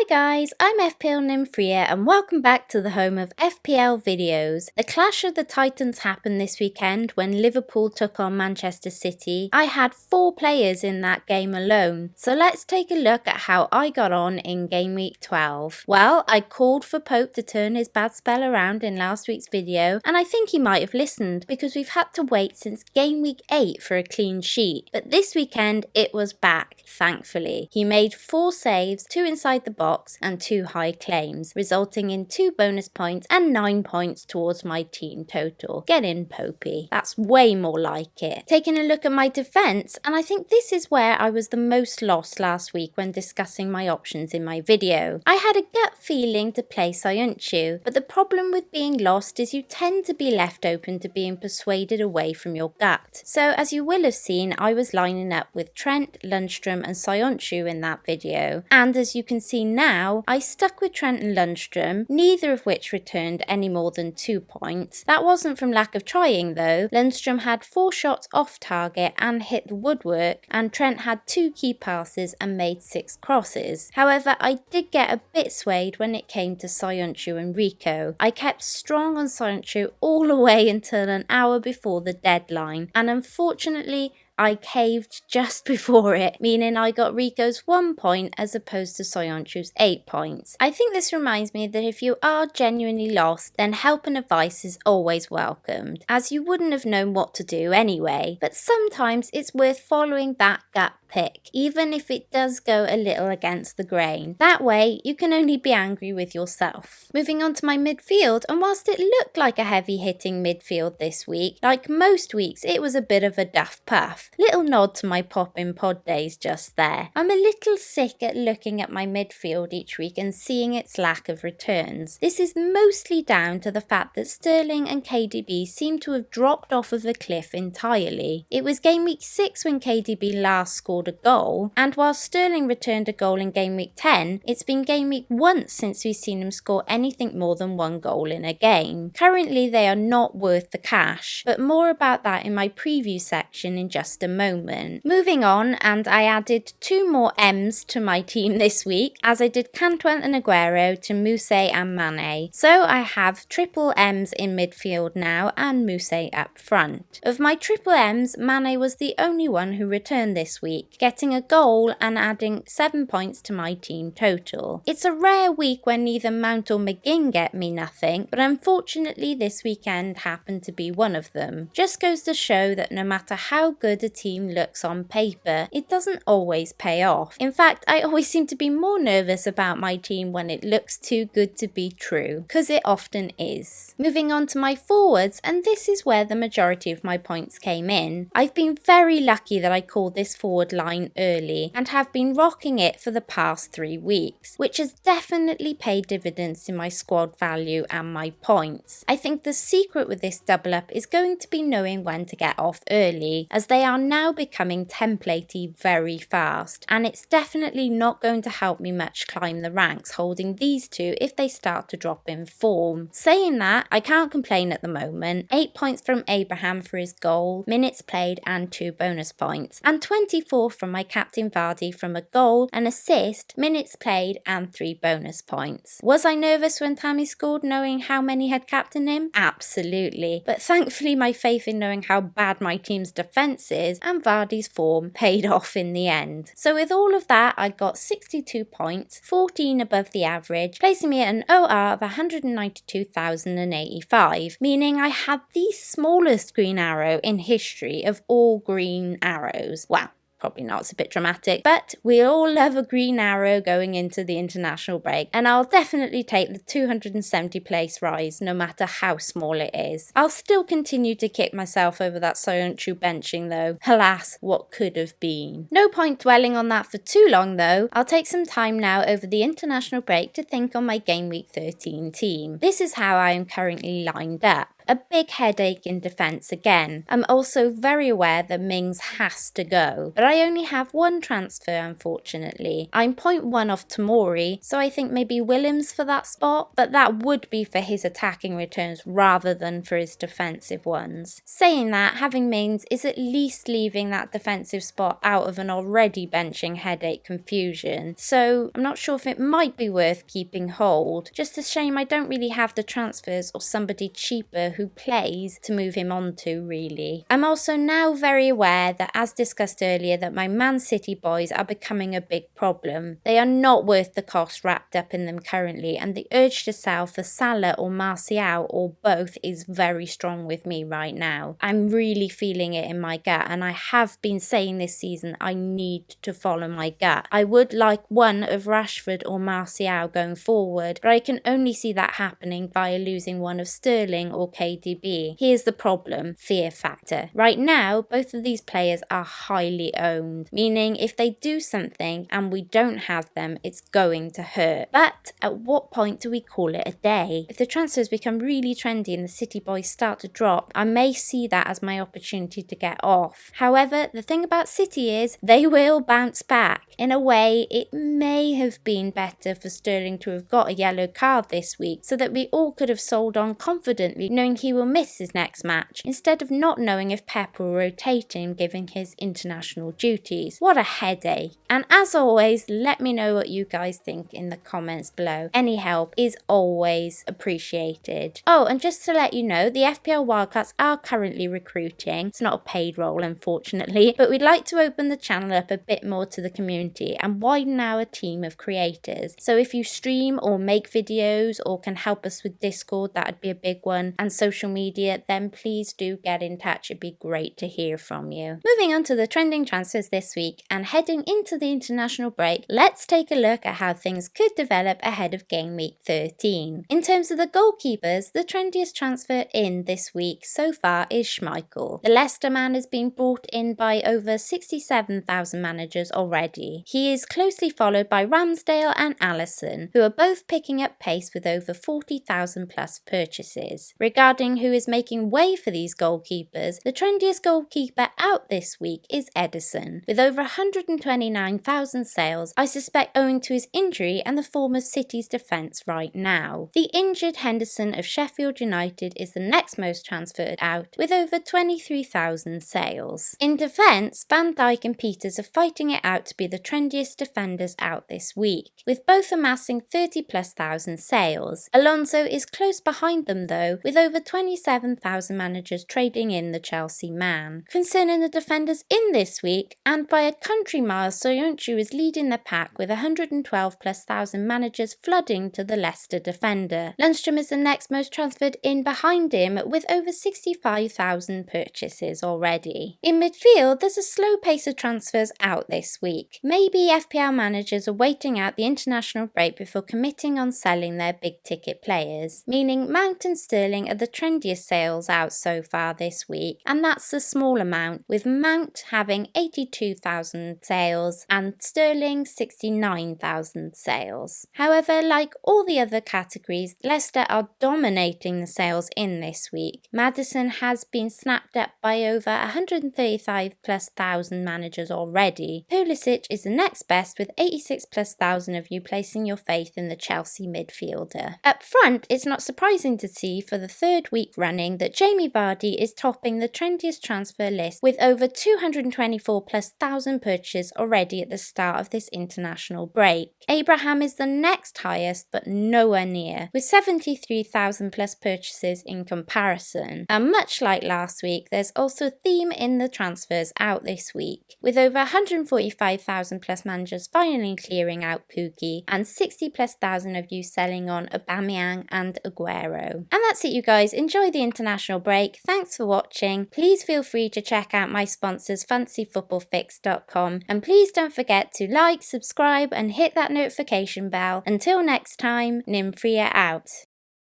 guys, I'm FPL Nymfria and welcome back to the home of FPL videos. The clash of the Titans happened this weekend when Liverpool took on Manchester City. I had 4 players in that game alone, so let's take a look at how I got on in game week 12. Well, I called for Pope to turn his bad spell around in last week's video, and I think he might have listened because we've had to wait since game week 8 for a clean sheet. But this weekend it was back, thankfully. He made 4 saves, 2 inside the box and 2 high claims, resulting in 2 bonus points and 9 points towards my team total. Get in, Popey. That's way more like it. Taking a look at my defence, and I think this is where I was the most lost last week when discussing my options in my video. I had a gut feeling to play Sayunchu, but the problem with being lost is you tend to be left open to being persuaded away from your gut. So as you will have seen, I was lining up with Trent, Lundstrom and Sayunchu in that video, and as you can see now, I stuck with Trent and Lundstrom, neither of which returned any more than 2 points. That wasn't from lack of trying though. Lundstrom had 4 shots off target and hit the woodwork, and Trent had 2 key passes and made 6 crosses. However, I did get a bit swayed when it came to Sayunchu and Rico. I kept strong on Sayunchu all the way until an hour before the deadline, and unfortunately I caved just before it, meaning I got Rico's 1 point as opposed to Sayunchu's 8 points. I think this reminds me that if you are genuinely lost, then help and advice is always welcomed, as you wouldn't have known what to do anyway. But sometimes it's worth following that gut pick, even if it does go a little against the grain. That way, you can only be angry with yourself. Moving on to my midfield, and whilst it looked like a heavy-hitting midfield this week, like most weeks, it was a bit of a daft puff. Little nod to my pop-in pod days just there. I'm a little sick at looking at my midfield each week and seeing its lack of returns. This is mostly down to the fact that Sterling and KDB seem to have dropped off of the cliff entirely. It was game week 6 when KDB last scored a goal, and while Sterling returned a goal in game week 10, it's been game week once since we've seen him score anything more than 1 goal in a game. Currently they are not worth the cash, but more about that in my preview section in just a moment. Moving on, and I added 2 more M's to my team this week, as I did Cantwell and Aguero to Muse and Mane. So I have triple M's in midfield now and Muse up front. Of my triple M's, Mane was the only one who returned this week, getting a goal and adding 7 points to my team total. It's a rare week when neither Mount or McGinn get me nothing, but unfortunately this weekend happened to be one of them. Just goes to show that no matter how good a team looks on paper, it doesn't always pay off. In fact, I always seem to be more nervous about my team when it looks too good to be true, because it often is. Moving on to my forwards, and this is where the majority of my points came in. I've been very lucky that I called this forward line early and have been rocking it for the past 3 weeks, which has definitely paid dividends in my squad value and my points. I think the secret with this double up is going to be knowing when to get off early, as they are now becoming templatey very fast, and it's definitely not going to help me much climb the ranks holding these 2 if they start to drop in form. Saying that, I can't complain at the moment. 8 points from Abraham for his goal, minutes played and 2 bonus points, and 24 from my captain Vardy from a goal, an assist, minutes played and 3 bonus points. Was I nervous when Tammy scored knowing how many had captained him? Absolutely, but thankfully my faith in knowing how bad my team's defence is and Vardy's form paid off in the end. So with all of that, I got 62 points, 14 above the average, placing me at an OR of 192,085, meaning I had the smallest green arrow in history of all green arrows. Wow. Probably not, it's a bit dramatic, but we all love a green arrow going into the international break, and I'll definitely take the 270 place rise no matter how small it is. I'll still continue to kick myself over that Sayunchu benching though. Alas, what could have been. No point dwelling on that for too long though. I'll take some time now over the international break to think on my game week 13 team. This is how I am currently lined up. a big headache in defence again. I'm also very aware that Mings has to go, but I only have one transfer unfortunately. I'm 0.1 off Tamori, so I think maybe Williams for that spot, but that would be for his attacking returns rather than for his defensive ones. Saying that, having Mings is at least leaving that defensive spot out of an already benching headache confusion, so I'm not sure if it might be worth keeping hold. Just a shame I don't really have the transfers or somebody cheaper who plays to move him on to really. I'm also now very aware that, as discussed earlier, that my Man City boys are becoming a big problem. They are not worth the cost wrapped up in them currently, and the urge to sell for Salah or Martial or both is very strong with me right now. I'm really feeling it in my gut, and I have been saying this season I need to follow my gut. I would like one of Rashford or Martial going forward, but I can only see that happening via losing one of Sterling or KDB. Here's the problem: fear factor. Right now, both of these players are highly owned, meaning if they do something and we don't have them, it's going to hurt. But at what point do we call it a day? If the transfers become really trendy and the City boys start to drop, I may see that as my opportunity to get off. However, the thing about City is they will bounce back. In a way, it may have been better for Sterling to have got a yellow card this week so that we all could have sold on confidently knowing he will miss his next match, instead of not knowing if Pep will rotate him given his international duties. What a headache. And as always, let me know what you guys think in the comments below. Any help is always appreciated. Oh, and just to let you know, the FPL Wildcats are currently recruiting. It's not a paid role, unfortunately, but we'd like to open the channel up a bit more to the community and widen our team of creators. So if you stream or make videos or can help us with Discord, that'd be a big one, and social media, then please do get in touch. It'd be great to hear from you. Moving on to the trending transfers this week and heading into the international break, let's take a look at how things could develop ahead of Game Week 13. In terms of the goalkeepers, the trendiest transfer in this week so far is Schmeichel. The Leicester man has been brought in by over 67,000 managers already. He is closely followed by Ramsdale and Edison, who are both picking up pace with over 40,000 plus purchases. Regarding who is making way for these goalkeepers, the trendiest goalkeeper out this week is Edison, with over 129,000 sales, I suspect owing to his injury and the form of City's defence right now. The injured Henderson of Sheffield United is the next most transferred out, with over 23,000 sales. In defence, Van Dijk and Peters are fighting it out to be the trendiest defenders out this week, with both amassing 30,000+ sales. Alonso is close behind them though, with over 27,000 managers trading in the Chelsea man. Concerning the defenders in this week, and by a country mile, Soyuncu is leading the pack with 112,000+ managers flooding to the Leicester defender. Lundstram is the next most transferred in behind him, with over 65,000 purchases already. In midfield, there's a slow pace of transfers out this week. Maybe FPL managers are waiting out the international break before committing on selling their big ticket players, meaning Mount and Sterling are the trendiest sales out so far this week, and that's a small amount, with Mount having 82,000 sales and Sterling 69,000 sales. However, like all the other categories, Leicester are dominating the sales in this week. Maddison has been snapped up by over 135,000+ managers already. Pulisic is the next best, with 86,000+ of you placing your faith in the Chelsea midfielder. Up front, it's not surprising to see for the third week running that Jamie Vardy is topping the trendiest transfer list with over 224,000+ purchases already at the start of this international break. Abraham is the next highest, but nowhere near, with 73,000+ purchases in comparison. And much like last week, there's also a theme in the transfers out this week, with over 145,000+ managers finally clearing out Pookie and 60,000+ of you selling on Aubameyang and Aguero. And that's it, you guys. Enjoy the international break. Thanks for watching. Please feel free to check out my sponsors fantasyfootballfix.com, and please don't forget to like, subscribe and hit that notification bell. Until next time, Nymfria out.